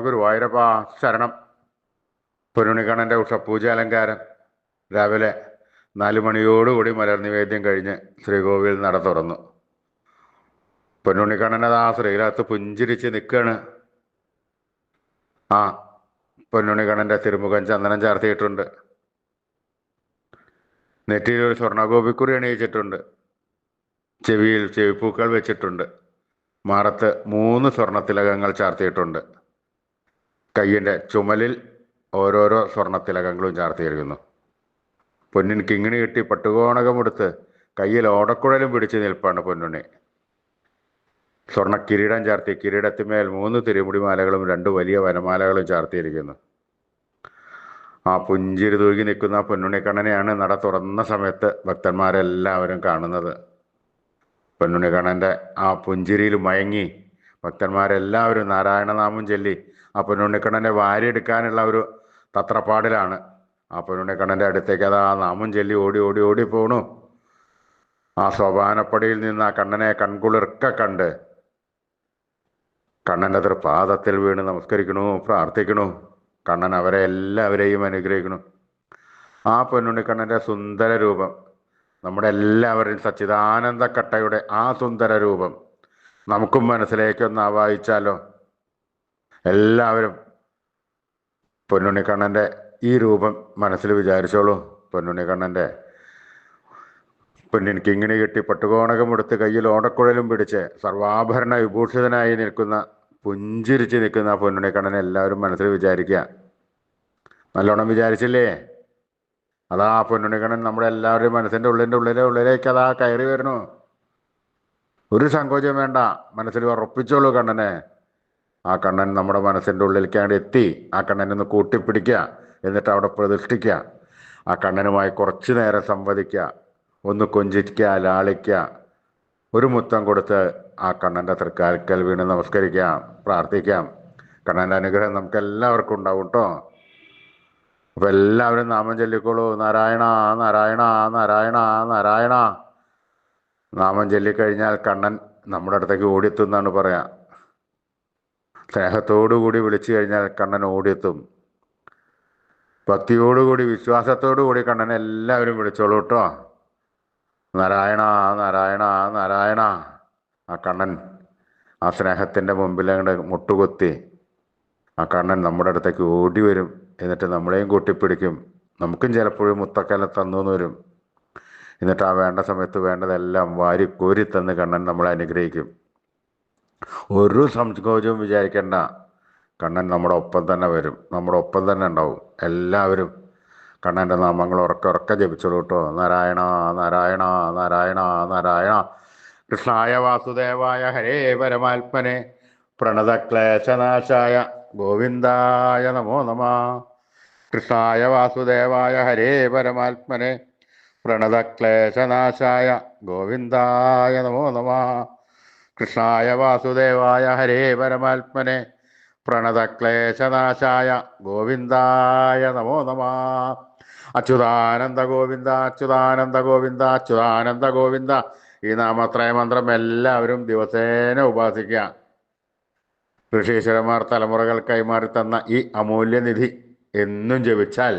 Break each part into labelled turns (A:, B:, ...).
A: ഗുരുവായൂരപ്പാ ശരണം. പൊന്നുണ്ണിക്കണ്ണൻ്റെ ഉഷപൂജ അലങ്കാരം രാവിലെ 4 മണിയോടുകൂടി മലർനിവേദ്യം കഴിഞ്ഞ് ശ്രീകോവിൽ നട തുറന്നു. പൊന്നുണ്ണിക്കണ്ണനത് ആ ശ്രീരാത്ത് പുഞ്ചിരിച്ച് നിൽക്കുകയാണ്. ആ പൊന്നുണ്ണിക്കണ്ണൻ്റെ തിരുമുഖം ചന്ദനം ചാർത്തിയിട്ടുണ്ട്. നെറ്റിയിൽ ഒരു സ്വർണ്ണഗോപിക്കുറി അണിയിച്ചിട്ടുണ്ട്. ചെവിയിൽ ചെവിപ്പൂക്കൾ വെച്ചിട്ടുണ്ട്. മാറത്ത് 3 സ്വർണ്ണത്തിലകങ്ങൾ ചാർത്തിയിട്ടുണ്ട്. കയ്യിൻ്റെ ചുമലിൽ ഓരോരോ സ്വർണ്ണത്തിലകങ്ങളും ചാർത്തിയിരിക്കുന്നു. പൊന്നിൻ കിങ്ങിണി കിട്ടി പട്ടുകോണകമെടുത്ത് കയ്യിൽ ഓടക്കുഴലും പിടിച്ച് നിൽപ്പാണ് പൊന്നുണ്ണി. സ്വർണ്ണ കിരീടം ചാർത്തി കിരീടത്തിന്മേൽ 3 തിരുമുടിമാലകളും 2 വലിയ വനമാലകളും ചാർത്തിയിരിക്കുന്നു. ആ പുഞ്ചിരി തൂകി നിൽക്കുന്ന പൊന്നുണ്ണിക്കണ്ണനെയാണ് നട തുറന്ന സമയത്ത് ഭക്തന്മാരെല്ലാവരും കാണുന്നത്. പൊന്നുണ്ണിക്കണ്ണൻ്റെ ആ പുഞ്ചിരിയിൽ മയങ്ങി ഭക്തന്മാരെല്ലാവരും നാരായണനാമം ചൊല്ലി ആ പൊന്നുണ്ണിക്കണ്ണനെ വാരിയെടുക്കാനുള്ള ഒരു തത്രപ്പാടിലാണ്. ആ പൊന്നുണ്ണിക്കണ്ണൻ്റെ അടുത്തേക്ക് അത് ആ നാമം ചൊല്ലി ഓടി ഓടി ഓടി പോണു. ആ സോപാനപ്പടിയിൽ നിന്ന് ആ കണ്ണനെ കൺകുളിർക്ക കണ്ട് കണ്ണൻ്റെ തൃപാദത്തിൽ വീണ് നമസ്കരിക്കണു, പ്രാർത്ഥിക്കണു. കണ്ണൻ അവരെ എല്ലാവരെയും അനുഗ്രഹിക്കണു. ആ പൊന്നുണ്ണിക്കണ്ണൻ്റെ സുന്ദര രൂപം, നമ്മുടെ എല്ലാവരുടെയും സച്ചിദാനന്ദക്കട്ടയുടെ ആ സുന്ദര രൂപം നമുക്കും മനസ്സിലേക്കൊന്ന് ആവാഹിച്ചാലോ? എല്ലാവരും പൊന്നുണ്ണിക്കണ്ണൻ്റെ ഈ രൂപം മനസ്സിൽ വിചാരിച്ചോളൂ. പൊന്നുണ്ണിക്കണ്ണൻ്റെ പൊന്നിൻ കിങ്ങിണി കെട്ടി പട്ടുകോണകമെടുത്ത് കയ്യിൽ ഓടക്കുഴലും പിടിച്ച് സർവാഭരണ വിഭൂഷിതനായി നിൽക്കുന്ന, പുഞ്ചിരിച്ച് നിൽക്കുന്ന പൊന്നുണ്ണിക്കണ്ണനെ എല്ലാവരും മനസ്സിൽ വിചാരിക്കുക. നല്ലോണം വിചാരിച്ചില്ലേ? അതാ പൊന്നുണ്ണിക്കണ്ണൻ നമ്മുടെ എല്ലാവരുടെയും മനസ്സിൻ്റെ ഉള്ളിലേക്ക് അതാ കയറി വരുന്നു. ഒരു സങ്കോചം വേണ്ട, മനസ്സിൽ ഉറപ്പിച്ചോളൂ കണ്ണനെ. ആ കണ്ണൻ നമ്മുടെ മനസ്സിൻ്റെ ഉള്ളിലേക്കാണ്ട് എത്തി. ആ കണ്ണനൊന്ന് കൂട്ടിപ്പിടിക്കുക, എന്നിട്ട് അവിടെ പ്രതിഷ്ഠിക്കുക. ആ കണ്ണനുമായി കുറച്ചു നേരം സംവദിക്കുക, ഒന്ന് കൊഞ്ചിക്കുക, ലാളിക്കുക, ഒരു മുത്തം കൊടുത്ത് ആ കണ്ണൻ്റെ തൃക്കാൽക്കൽ വീണ് നമസ്കരിക്കാം, പ്രാർത്ഥിക്കാം. കണ്ണൻ്റെ അനുഗ്രഹം നമുക്ക് എല്ലാവർക്കും ഉണ്ടാവും കേട്ടോ. അപ്പം എല്ലാവരും നാമം ചൊല്ലിക്കോളൂ. നാരായണ നാരായണ നാരായണ നാരായണ. നാമം ചൊല്ലിക്കഴിഞ്ഞാൽ കണ്ണൻ നമ്മുടെ അടുത്തേക്ക് ഓടിയെത്തും എന്നാണ് പറയാ. സ്നേഹത്തോടുകൂടി വിളിച്ചു കഴിഞ്ഞാൽ കണ്ണൻ ഓടിയെത്തും. ഭക്തിയോടുകൂടി വിശ്വാസത്തോടുകൂടി കണ്ണനെ എല്ലാവരും വിളിച്ചോളൂ കേട്ടോ. നാരായണ നാരായണ നാരായണ. ആ കണ്ണൻ ആ സ്നേഹത്തിൻ്റെ മുമ്പിൽ അങ്ങോട്ട് മുട്ടുകുത്തി ആ കണ്ണൻ നമ്മുടെ അടുത്തേക്ക് ഓടി വരും. എന്നിട്ട് നമ്മളെയും കൂട്ടിപ്പിടിക്കും. നമുക്കും ചിലപ്പോഴും മുത്തക്കെല്ലാം തന്നു വരും. എന്നിട്ട് ആ വേണ്ട സമയത്ത് വേണ്ടതെല്ലാം വാരി കോരി തന്ന് കണ്ണൻ നമ്മളെ അനുഗ്രഹിക്കും. ഒരു സങ്കോചവും വിചാരിക്കേണ്ട. കണ്ണൻ നമ്മുടെ ഒപ്പം തന്നെ വരും, നമ്മുടെ ഒപ്പം തന്നെ ഉണ്ടാവും. എല്ലാവരും കണ്ണൻ്റെ നാമങ്ങൾ ഉറക്കെ ജപിച്ചോളൂ കേട്ടോ. നാരായണ നാരായണ നാരായണ നാരായണ. കൃഷ്ണായ വാസുദേവായ ഹരേ പരമാത്മനെ പ്രണതക്ലേശനാശായ ഗോവിന്ദായ നമോ നമഃ. കൃഷ്ണായ വാസുദേവായ ഹരേ പരമാത്മനെ പ്രണതക്ലേശനാശായ ഗോവിന്ദായ നമോ നമഃ. കൃഷ്ണായ വാസുദേവായ ഹരേ പരമാത്മനെ പ്രണതക്ലേശനാശായ ഗോവിന്ദായ നമോ നമഃ. അച്യുതാനന്ദ ഗോവിന്ദ അച്യുതാനന്ദ ഗോവിന്ദ അച്യുതാനന്ദ ഗോവിന്ദ. ഈ നാമത്രയ മന്ത്രം എല്ലാവരും ദിവസേന ഉപാസിക്കുക. ഋഷീശ്വരന്മാർ തലമുറകൾ കൈമാറി തന്ന ഈ അമൂല്യനിധി എന്നും ജപിച്ചാൽ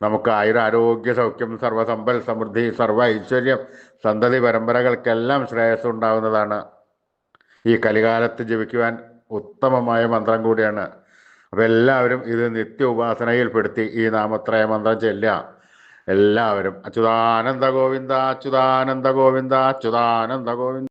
A: നമുക്ക് ആയുരാരോഗ്യ സൗഖ്യം, സർവസമ്പൽ സമൃദ്ധി, സർവ ഐശ്വര്യം, സന്തതി പരമ്പരകൾക്കെല്ലാം ശ്രേയസ് ഉണ്ടാകുന്നതാണ്. ഈ കലികാലത്ത് ജപിക്കുവാൻ ഉത്തമമായ മന്ത്രം കൂടിയാണ്. അപ്പം എല്ലാവരും ഇത് നിത്യ ഉപാസനയിൽപ്പെടുത്തി ഈ നാമത്രയ മന്ത്രം ചൊല്ലുക. എല്ലാവരും അച്യുതാനന്ദ ഗോവിന്ദ അച്യുതാനന്ദ ഗോവിന്ദ അച്യുതാനന്ദ ഗോവിന്ദ.